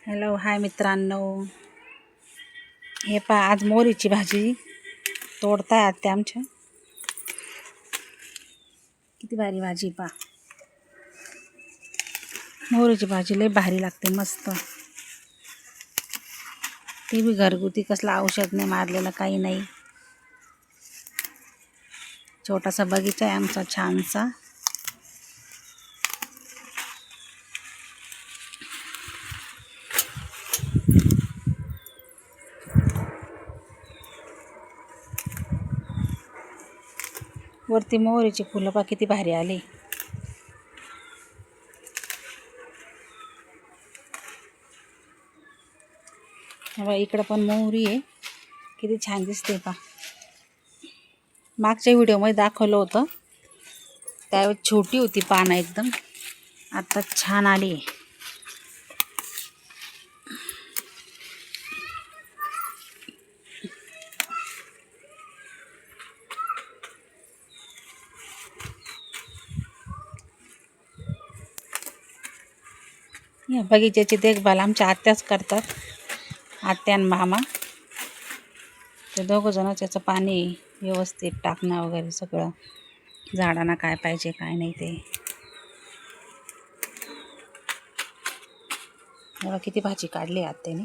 Hello hi मित्रांनो, हे पहा आज मोहरीची भाजी तोडताय आत्या आमच्या. किती भारी भाजी पहा. मोहरीची भाजी लय भारी लागते, मस्त. ती बी घरगुती, कसला औषध नाही मारलेलं, काही नाही. छोटासा बगीचा आहे आमचा छानसा. वरती मोहरीची फुलं पहा किती भारी आली. इकडं पण मोहरी आहे, किती छान दिसते पहा. मागच्या व्हिडिओमध्ये दाखवलं होतं त्यावेळेस छोटी होती पानं एकदम, आता छान आली. या बगीच्याची देखभाल आमच्या आत्याच करतात, आत्या आणि मामा. ते दोघं जणच याचं पाणी व्यवस्थित टाकणं वगैरे सगळं, झाडांना काय पाहिजे काय नाही ते. बघा किती भाजी काढली आत्याने.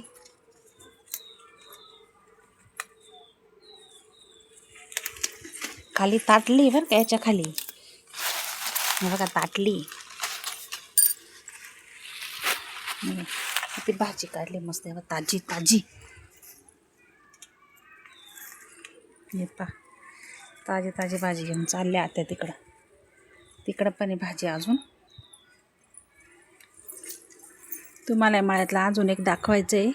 खाली ताटली बरं का, याच्या खाली हे बघा ताटली. किती भाजी काढली मस्त, आहे ताजी ताजी. हे पहा ताजी ताजी भाजी घेऊन चालले आता तिकडं पण आहे भाजी अजून. तुम्हाला मळ्यातला अजून एक दाखवायचं आहे.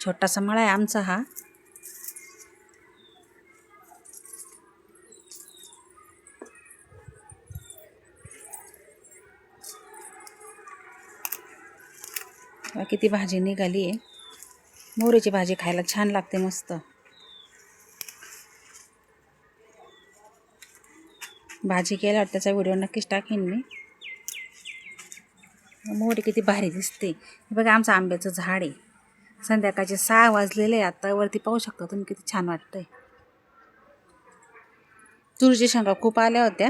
छोटासा मळा आहे आमचा हा. किती भाजी निघाली आहे. मोहरीची भाजी खायला छान लागते, मस्त. भाजी केल्यावर त्याचा व्हिडिओ नक्कीच टाकीन मी. मोहरी किती भारी दिसते. बघा आमचं आंब्याचं झाड आहे. संध्याकाळचे 6 वाजलेले आहे आता. वरती पाहू शकता तुम्ही किती छान वाटतंय. तुरीच्या शेंगा खूप आल्या होत्या,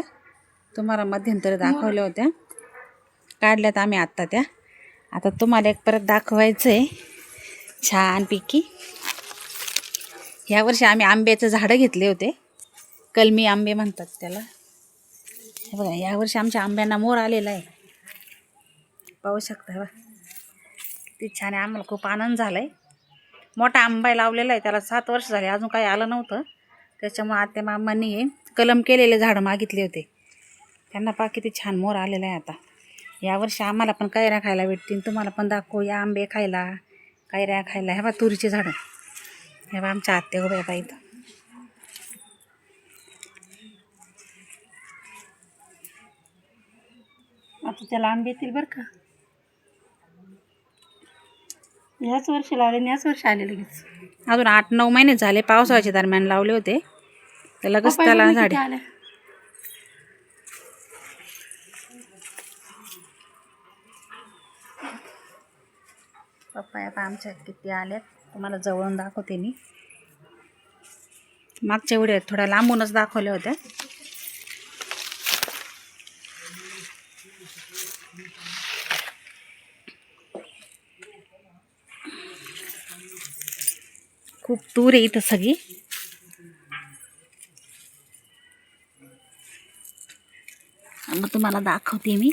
तुम्हाला मध्यंतरी दाखवल्या होत्या, काढल्यात आम्ही आत्ता त्या. आता तुम्हाला एक परत दाखवायचं आहे छानपैकी. ह्यावर्षी आम्ही आंब्याचं झाडं घेतले होते, कलमी आंबे म्हणतात त्याला. हे बघा यावर्षी आमच्या आंब्यांना मोर आलेला आहे, पाहू शकता. बघा किती छान आहे. आम्हाला खूप आनंद झाला आहे. मोठा आंबा लावलेला आहे, त्याला 7 वर्ष झाले, अजून काही आलं नव्हतं. त्याच्यामुळे आत्या मामांनी हे कलम केलेले झाडं मागितले होते, त्यांना पहा किती छान मोर आलेला आहे. आता यावर्षी आम्हाला पण कैऱ्या खायला भेटतील. तुम्हाला पण दाखवू या आंबे खायला, कैऱ्या खायला. हे बघा तुरीचे झाडं, हे बघा आमच्या आत्या उभ्या बाई इथं. आता त्याला आंबे येतील बरं का. ह्याच वर्षी लावले, याच वर्षी आले लगेच. अजून 8-9 महिने झाले, पावसाळ्याच्या दरम्यान लावले होते, तर लगेच त्याला झाडे. पप्पाया आमच्या किती आल्यात, तुम्हाला जवळून दाखवते मी. मागच्या व्हिडिओत थोड्या लांबूनच दाखवल्या होत्या. खूप तूर आहे इथं सगळी. मग तुम्हाला दाखवते मी.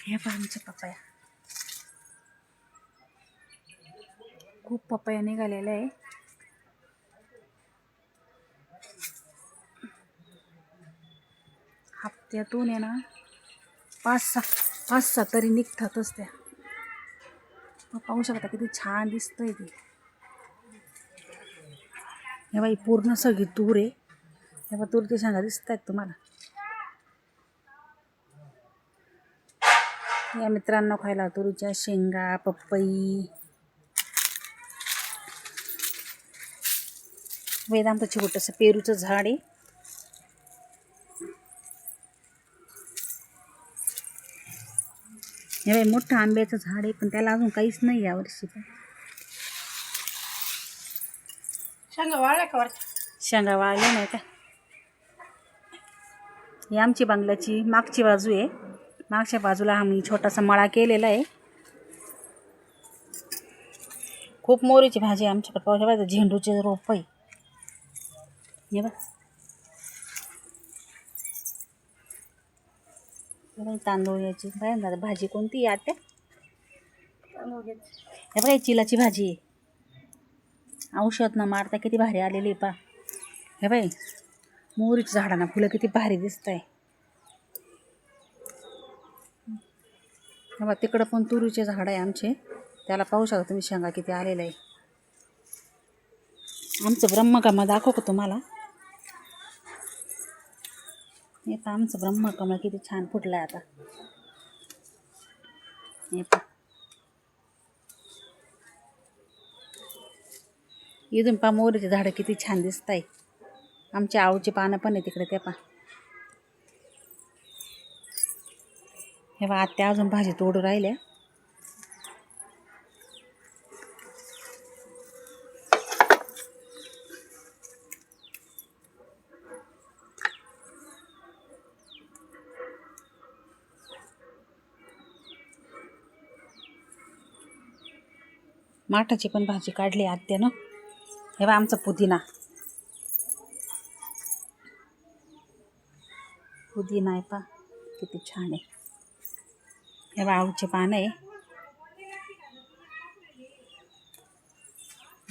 हे पहा आमच्या पपया, खूप पपया निघालेला आहे. हप्त्यातून आहे ना 5-6 तरी निघतातच त्या. पाहू शकता किती छान दिसतंय ते. हे बाई पूर्ण सगळी तूर आहे. हे बघा तुरीच्या शेंगा दिसत आहेत तुम्हाला. या मित्रांनो खायला तुरीच्या शेंगा, पपई. वेदांत छोटंसं पेरूचं झाड आहे. हे बाई मोठं आंब्याचं झाड आहे, पण त्याला अजून काहीच नाही यावर्षी. पण शेंगा वाळल्या का शेंगा वाळल्या नाही का. ही आमची बंगल्याची मागची बाजू आहे. मागच्या बाजूला आम्ही छोटासा मळा केलेला आहे. खूप मोरीची भाजी आहे आमच्याकडे. पावसाळ्यात झेंडूचे रोप आहे. हे बघ तांदूळ याची काय भाजी कोणती आत्या? हे बघा चिलाची भाजी आहे. औषध न मारता किती भारी आलेली पा. हे बाई मोहरीच्या झाडांना फुलं किती भारी दिसत आहे. बघा तिकडं पण तुरीचे झाड आहे आमचे. त्याला पाहू शकता तुम्ही शेंगा किती आलेलं आहे. आमचं ब्रह्मकमळ दाखवू का तुम्हाला? हे पहा आमचं ब्रह्मकमळ किती छान फुटलं आहे आता. हे पहा इथून पहा मोहरीचे झाडं किती छान दिसत आहे. आमच्या आवळीची पानं पण आहे तिकडे. ते पहा हे बघा आत्या अजून भाजी तोडू राहिल्या. माठाची पण भाजी काढली आत्यानं. हे बघा आमचा पुदिना. पुदिना आहे पहा किती छान आहे. हे बघा आवळीचे पानं आहे.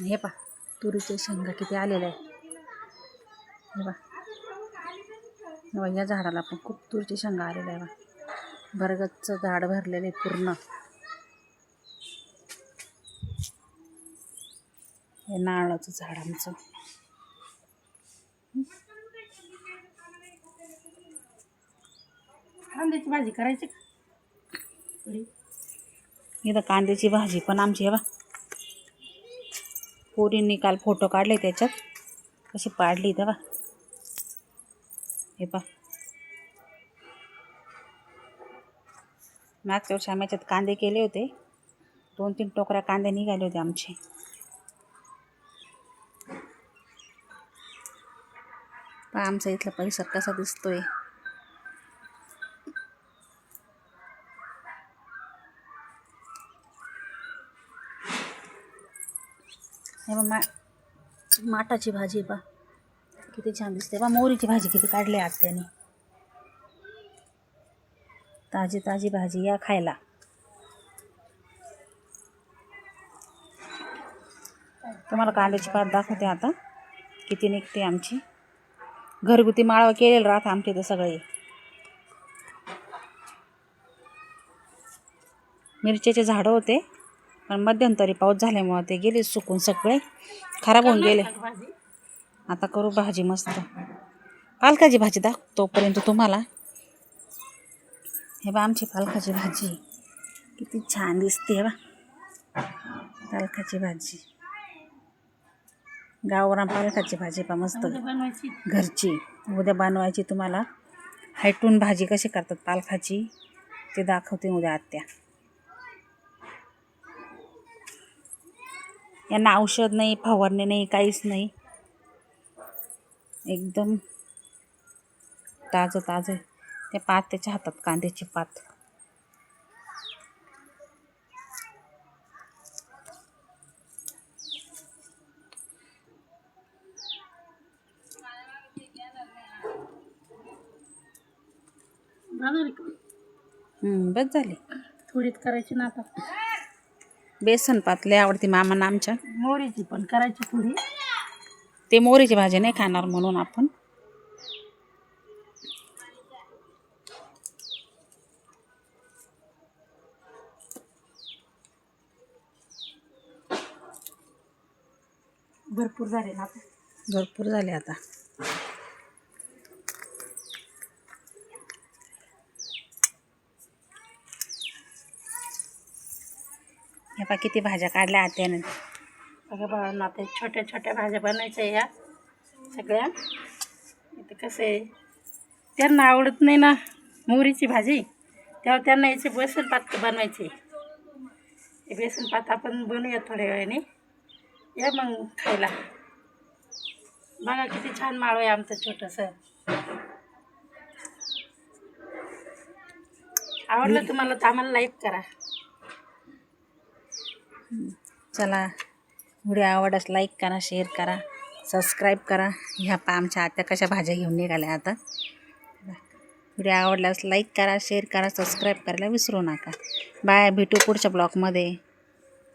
हे पहा तुरीचे शेंगा किती आलेले आहे. हे बघा या झाडाला पण खूप तुरीचे शेंगा आलेले आहे. बघा बरगदचं झाड भरलेलं आहे पूर्ण. हे नारळाचं झाड आमचं. कांद्याची भाजी करायची का? इथं कांद्याची भाजी पण आमची. हे बा पोरींनी काल फोटो काढले त्याच्यात कशी पाडली तेव्हा. हे पा मागच्या वर्षी आम्ही याच्यात कांदे केले होते. 2-3 टोकऱ्या कांदे निघाले होते आमचे. पहा आमचा इथला परिसर कसा दिसतोय. हे बघा माठाची भाजी पहा किती छान दिसते. बा मोहरीची भाजी किती काढली आत्याने. ताजी ताजी भाजी या खायला. तुम्हाला कांद्याची पात दाखवते आता किती निघते आमची. घरगुती माळवं केलेलं राहतं आमच्या इथं सगळे. मिरच्याचे झाडं होते पण मध्यंतरी पाऊस झाल्यामुळे ते गेले सुकून सगळे खराब होऊन गेले. आता करू भाजी मस्त. पालकाची भाजी दाखव तोपर्यंत तुम्हाला. हे बा आमची पालकाची भाजी किती छान दिसते. हे बा पालकाची भाजी गावरान पालकाची भाजी पा मस्त घरची. उद्या बनवायची तुम्हाला. हायटून भाजी कशी करतात पालकाची ते दाखवते उद्या आत्या. यांना औषध नाही फवारणी नाही काहीच नाही. एकदम ताजं ताजं. त्या पात त्याच्या हातात कांद्याची पात. बस झाली. थोडीच करायची ना आता. बेसन पात लय आवडते मामांना आमच्या. मोहरीची पण करायची थोडी. ते मोहरीची भाजी नाही खाणार म्हणून आपण. भरपूर झाले ना आता. भरपूर झाले आता. हे पा किती भाज्या काढल्या आत्याने. बघा बाळांना आता छोट्या छोट्या भाज्या बनायच्या या सगळ्या. इथे कसं आहे त्यांना आवडत नाही ना मोहरीची भाजी. तेव्हा त्यांना याचे बेसन पात बनवायचे. हे बेसन पात आपण बनवूया थोड्या वेळाने. या मग खायला. बघा किती छान माळव आहे आमचं छोटंसं. आवडलं तुम्हाला तर आम्हाला लाईक करा. चला, व्हिडिओ आवडल्यास लाईक करा, शेअर करा, सबस्क्राईब करा. ह्या पा आमच्या आत्या कशा भाज्या घेऊन निघाल्या आता. व्हिडिओ आवडल्यास लाईक करा, शेअर करा, सबस्क्राईब करायला विसरू नका. बाय, भेटू पुढच्या ब्लॉगमध्ये.